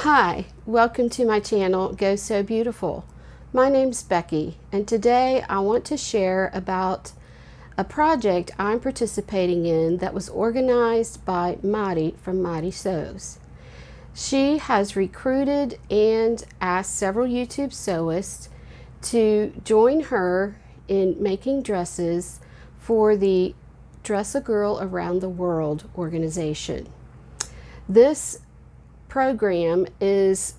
Hi, welcome to my channel, Go So Beautiful. My name's Becky, and today I want to share about a project I'm participating in that was organized by Madi from Madi Sews. She has recruited and asked several YouTube sewists to join her in making dresses for the Dress a Girl Around the World organization. This program is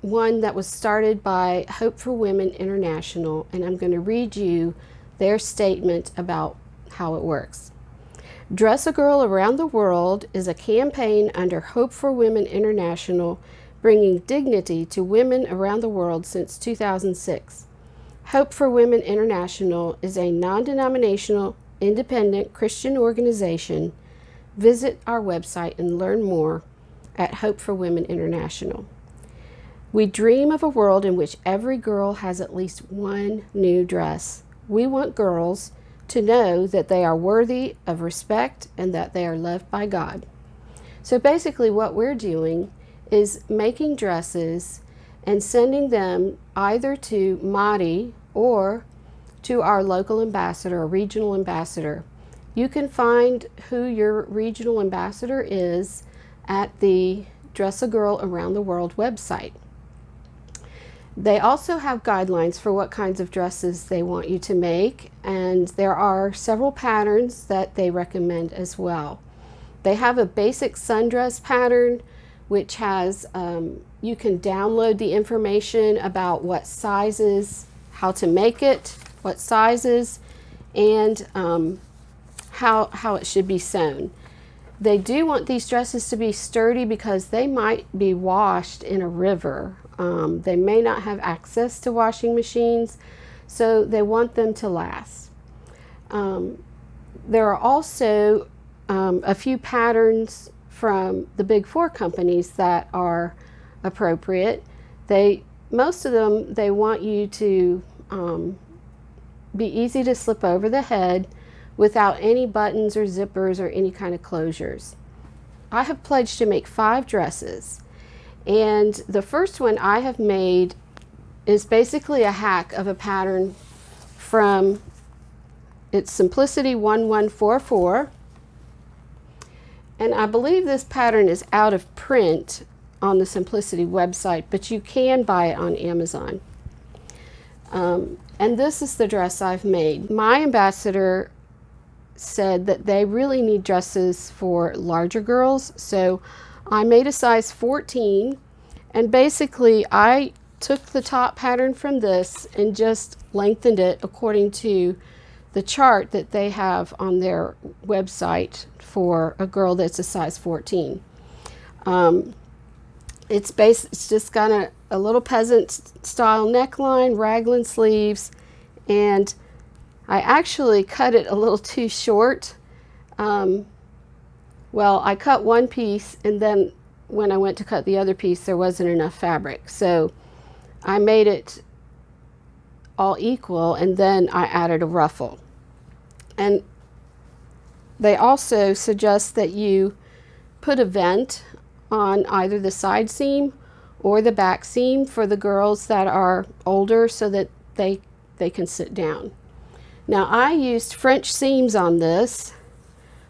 one that was started by Hope for Women International, and I'm going to read you their statement about how it works. Dress a Girl Around the World is a campaign under Hope for Women International, bringing dignity to women around the world since 2006. Hope for Women International is a non-denominational, independent Christian organization. Visit our website and learn more at Hope for Women International. We dream of a world in which every girl has at least one new dress. We want girls to know that they are worthy of respect and that they are loved by God. So basically what we're doing is making dresses and sending them either to Madi or to our local ambassador or regional ambassador. You can find who your regional ambassador is at the Dress a Girl Around the World website. They also have guidelines for what kinds of dresses they want you to make, and there are several patterns that they recommend as well. They have a basic sundress pattern which has, you can download the information about what sizes, how to make it, what sizes, and how it should be sewn. They do want these dresses to be sturdy because they might be washed in a river. They may not have access to washing machines, so they want them to last. There are also a few patterns from the big four companies that are appropriate. Most of them, they want you to be easy to slip over the head without any buttons or zippers or any kind of closures. I have pledged to make 5 dresses, and the first one I have made is basically a hack of a pattern from its Simplicity 1144, and I believe this pattern is out of print on the Simplicity website, but you can buy it on Amazon. And this is the dress I've made. My ambassador said that they really need dresses for larger girls, so I made a size 14, and basically I took the top pattern from this and just lengthened it according to the chart that they have on their website for a girl that's a size 14. It's just got a little peasant style neckline, raglan sleeves, and I actually cut it a little too short. Well, I cut one piece, and then when I went to cut the other piece, there wasn't enough fabric. So I made it all equal, and then I added a ruffle. And they also suggest that you put a vent on either the side seam or the back seam for the girls that are older so that they can sit down. Now I used French seams on this,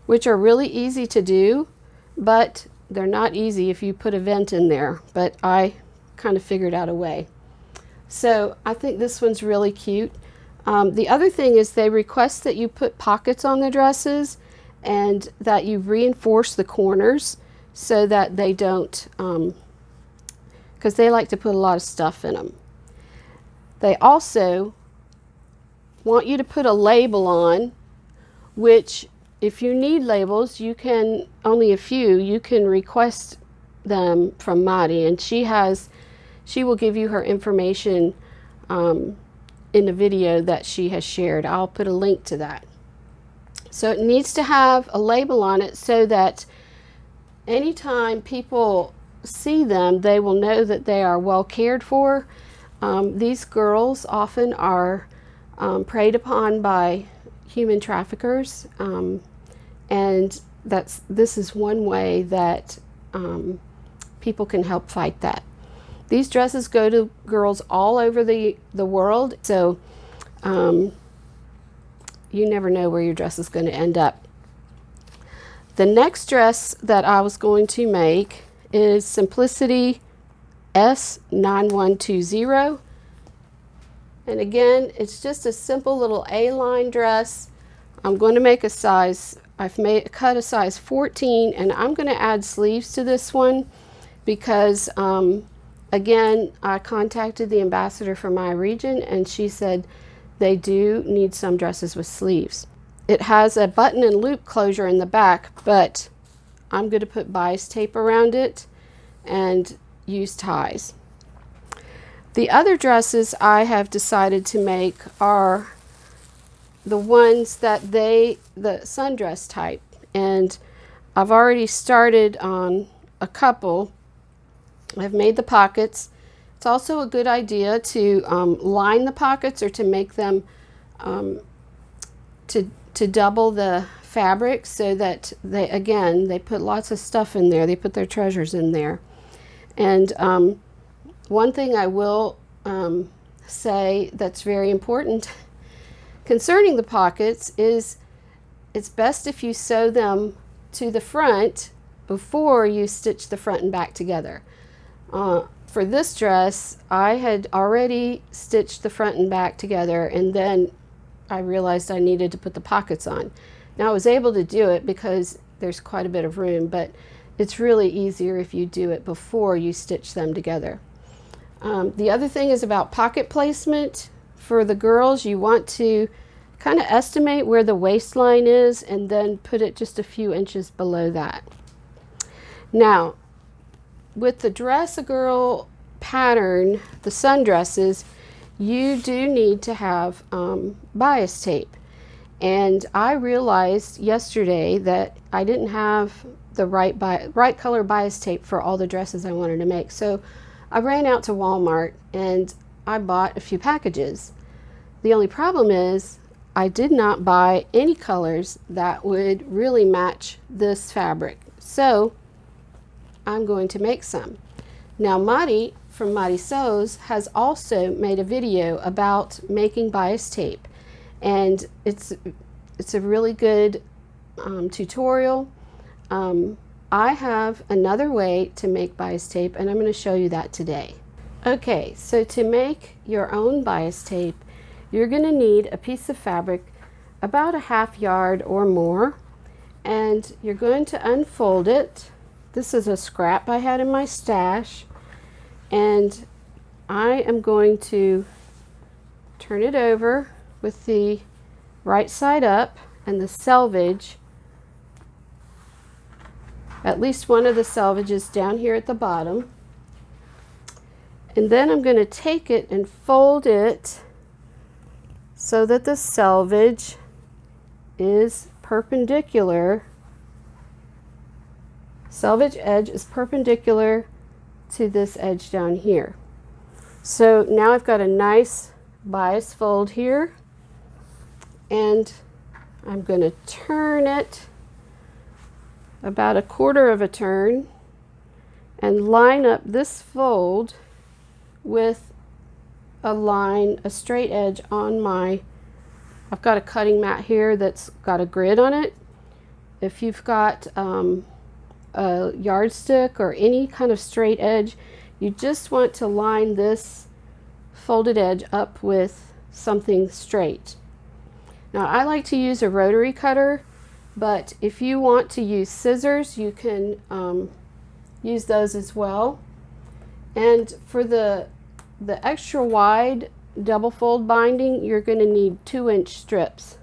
which are really easy to do, but they're not easy if you put a vent in there, but I kind of figured out a way. So I think this one's really cute. The other thing is they request that you put pockets on the dresses and that you reinforce the corners so that they don't, because they like to put a lot of stuff in them. They also want you to put a label on, which if you need labels, you can, only a few, you can request them from Madi, and she will give you her information in the video that she has shared. I'll put a link to that. So it needs to have a label on it so that anytime people see them, they will know that they are well cared for. These girls often are preyed upon by human traffickers, and this is one way that people can help fight that. These dresses go to girls all over the world, so you never know where your dress is going to end up. The next dress that I was going to make is Simplicity S9120. And again, it's just a simple little A-line dress. I'm going to make a size, cut a size 14, and I'm going to add sleeves to this one because, again, I contacted the ambassador for my region, and she said they do need some dresses with sleeves. It has a button and loop closure in the back, but I'm going to put bias tape around it and use ties. The other dresses I have decided to make are the ones that the sundress type, and I've already started on a couple. I've made the pockets. It's also a good idea to line the pockets or to make them to double the fabric so that they put lots of stuff in there. They put their treasures in there. And one thing I will say that's very important concerning the pockets is it's best if you sew them to the front before you stitch the front and back together. For this dress, I had already stitched the front and back together, and then I realized I needed to put the pockets on. Now I was able to do it because there's quite a bit of room, but it's really easier if you do it before you stitch them together. The other thing is about pocket placement. For the girls, you want to kind of estimate where the waistline is and then put it just a few inches below that. Now, with the Dress-A-Girl pattern, the sundresses, you do need to have bias tape. And I realized yesterday that I didn't have the right color bias tape for all the dresses I wanted to make. So I ran out to Walmart and I bought a few packages. The only problem is I did not buy any colors that would really match this fabric. So I'm going to make some. Now Madi from Madi Sews has also made a video about making bias tape, and it's a really good tutorial. I have another way to make bias tape, and I'm going to show you that today. Okay, so to make your own bias tape, you're going to need a piece of fabric about a ½ yard or more, and you're going to unfold it. This is a scrap I had in my stash, and I am going to turn it over with the right side up and the selvage, at least one of the selvages down here at the bottom. And then I'm going to take it and fold it so that the selvage is perpendicular. Selvage edge is perpendicular to this edge down here. So now I've got a nice bias fold here, and I'm going to turn it about a quarter of a turn and line up this fold with a straight edge on I've got a cutting mat here that's got a grid on it. If you've got a yardstick or any kind of straight edge, you just want to line this folded edge up with something straight. Now I like to use a rotary cutter, but if you want to use scissors, you can use those as well. And for the extra wide double fold binding, you're going to need 2-inch strips.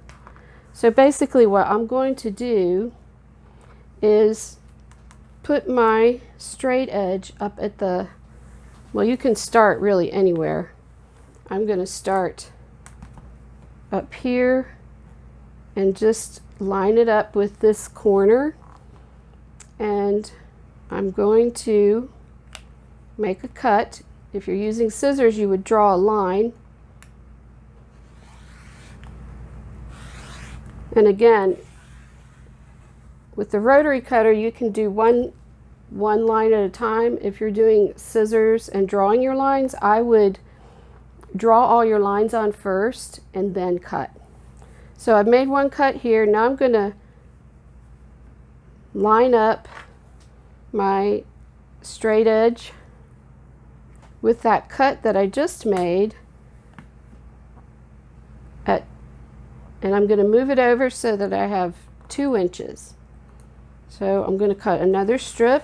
So basically what I'm going to do is put my straight edge up at well, you can start really anywhere. I'm going to start up here and just line it up with this corner, and I'm going to make a cut. If you're using scissors, you would draw a line. And again, with the rotary cutter, you can do one one line at a time. If you're doing scissors and drawing your lines, I would draw all your lines on first and then cut. So I've made one cut here. Now I'm going to line up my straight edge with that cut that I just made and I'm going to move it over so that I have 2 inches. So I'm going to cut another strip,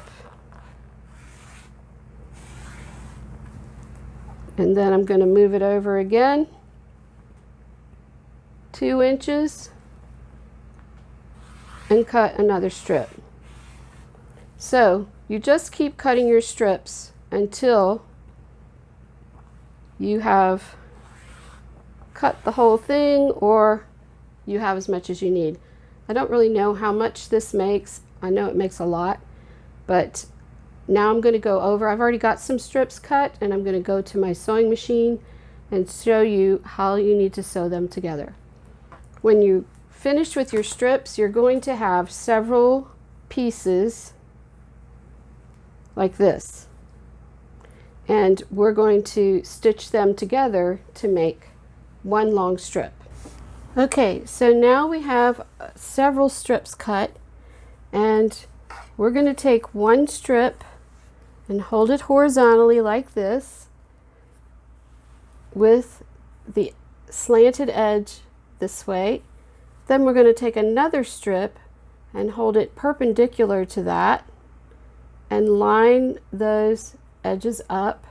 and then I'm going to move it over again 2 inches and cut another strip. So you just keep cutting your strips until you have cut the whole thing or you have as much as you need. I don't really know how much this makes. I know it makes a lot, but now I'm going to go over. I've already got some strips cut, and I'm going to go to my sewing machine and show you how you need to sew them together. When you finish with your strips, you're going to have several pieces like this, and we're going to stitch them together to make one long strip. Okay, so now we have several strips cut, and we're going to take one strip and hold it horizontally like this with the slanted edge this way. Then we're going to take another strip and hold it perpendicular to that and line those edges up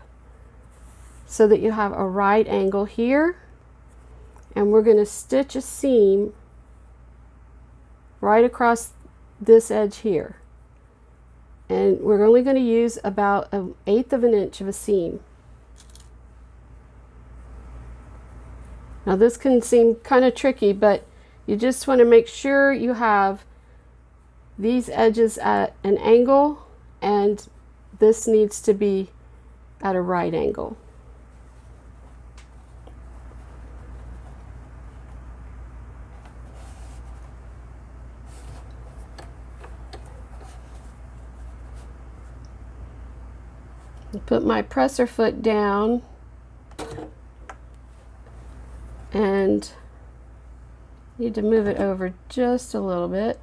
so that you have a right angle here, and we're going to stitch a seam right across this edge here, and we're only going to use about 1/8 of an inch of a seam. Now this can seem kind of tricky, but you just want to make sure you have these edges at an angle, and this needs to be at a right angle. Put my presser foot down and need to move it over just a little bit.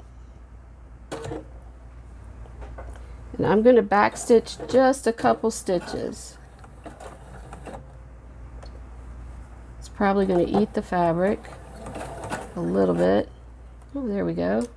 And I'm going to back stitch just a couple stitches. It's probably going to eat the fabric a little bit. Oh, there we go.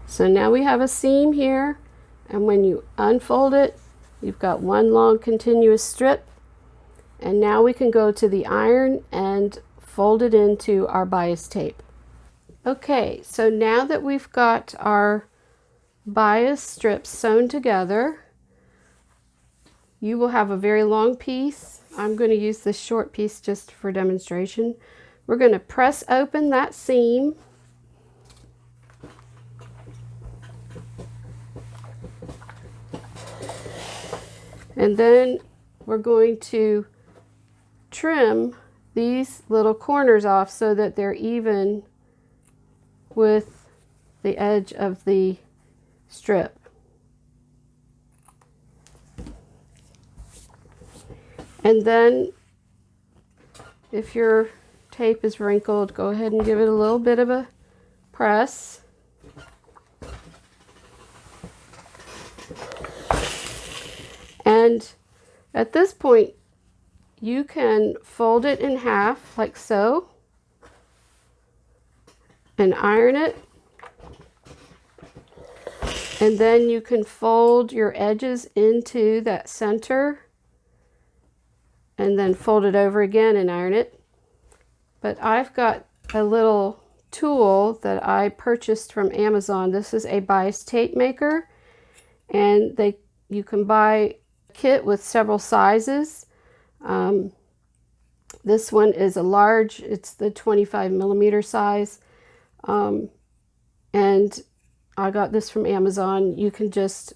So now we have a seam here, and when you unfold it, you've got one long continuous strip, and now we can go to the iron and fold it into our bias tape. Okay, so now that we've got our bias strips sewn together, you will have a very long piece. I'm going to use this short piece just for demonstration. We're going to press open that seam, and then we're going to trim these little corners off so that they're even with the edge of the strip. And then if your tape is wrinkled, go ahead and give it a little bit of a press. And at this point, you can fold it in half like so and iron it. And then you can fold your edges into that center and then fold it over again and iron it. But I've got a little tool that I purchased from Amazon. This is a bias tape maker, and you can buy a kit with several sizes. This one is a large, it's the 25mm size. And I got this from Amazon. You can just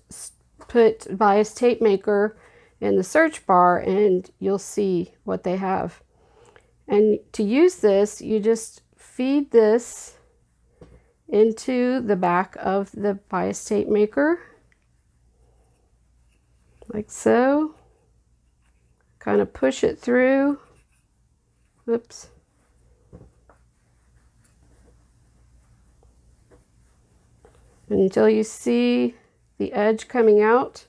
put bias tape maker in the search bar and you'll see what they have. And to use this, you just feed this into the back of the bias tape maker, like so. Kind of push it through. Oops. Until you see the edge coming out.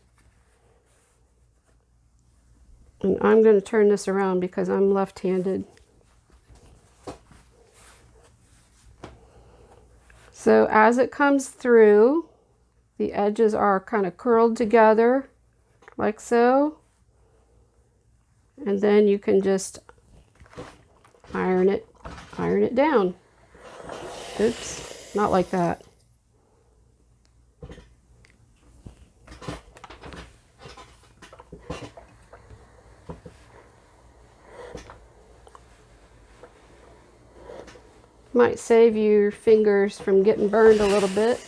And I'm going to turn this around because I'm left-handed. So as it comes through, the edges are kind of curled together like so. And then you can just iron it down. Oops, not like that. Might save your fingers from getting burned a little bit.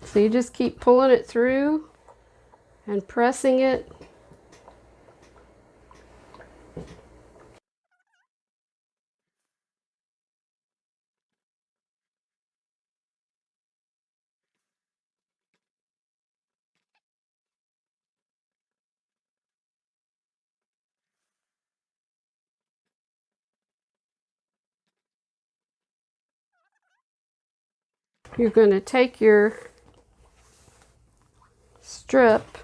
So you just keep pulling it through and pressing it. You're going to take your strip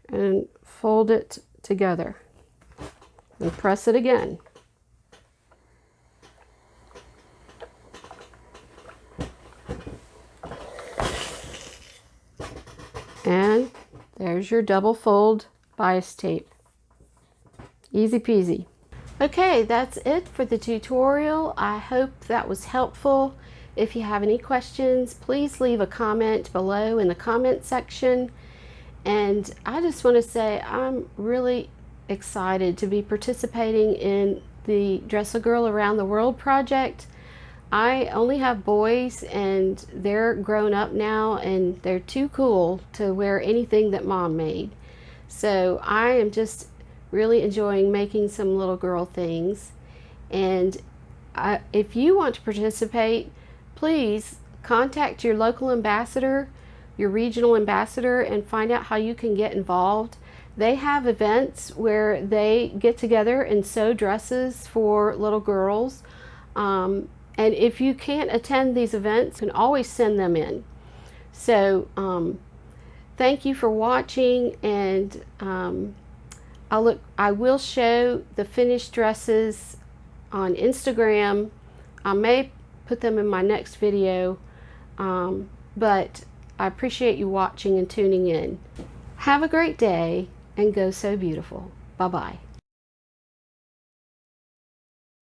and fold it together and press it again. And there's your double fold bias tape. Easy peasy. Okay, that's it for the tutorial. I hope that was helpful. If you have any questions, please leave a comment below in the comment section. And I just want to say I'm really excited to be participating in the Dress a Girl Around the World project. I only have boys and they're grown up now and they're too cool to wear anything that Mom made. So I am just really enjoying making some little girl things. And if you want to participate, please contact your local ambassador, your regional ambassador, and find out how you can get involved. They have events where they get together and sew dresses for little girls. And if you can't attend these events, you can always send them in. So thank you for watching, and I will show the finished dresses on Instagram. I may put them in my next video, but I appreciate you watching and tuning in. Have a great day and go so beautiful. Bye-bye.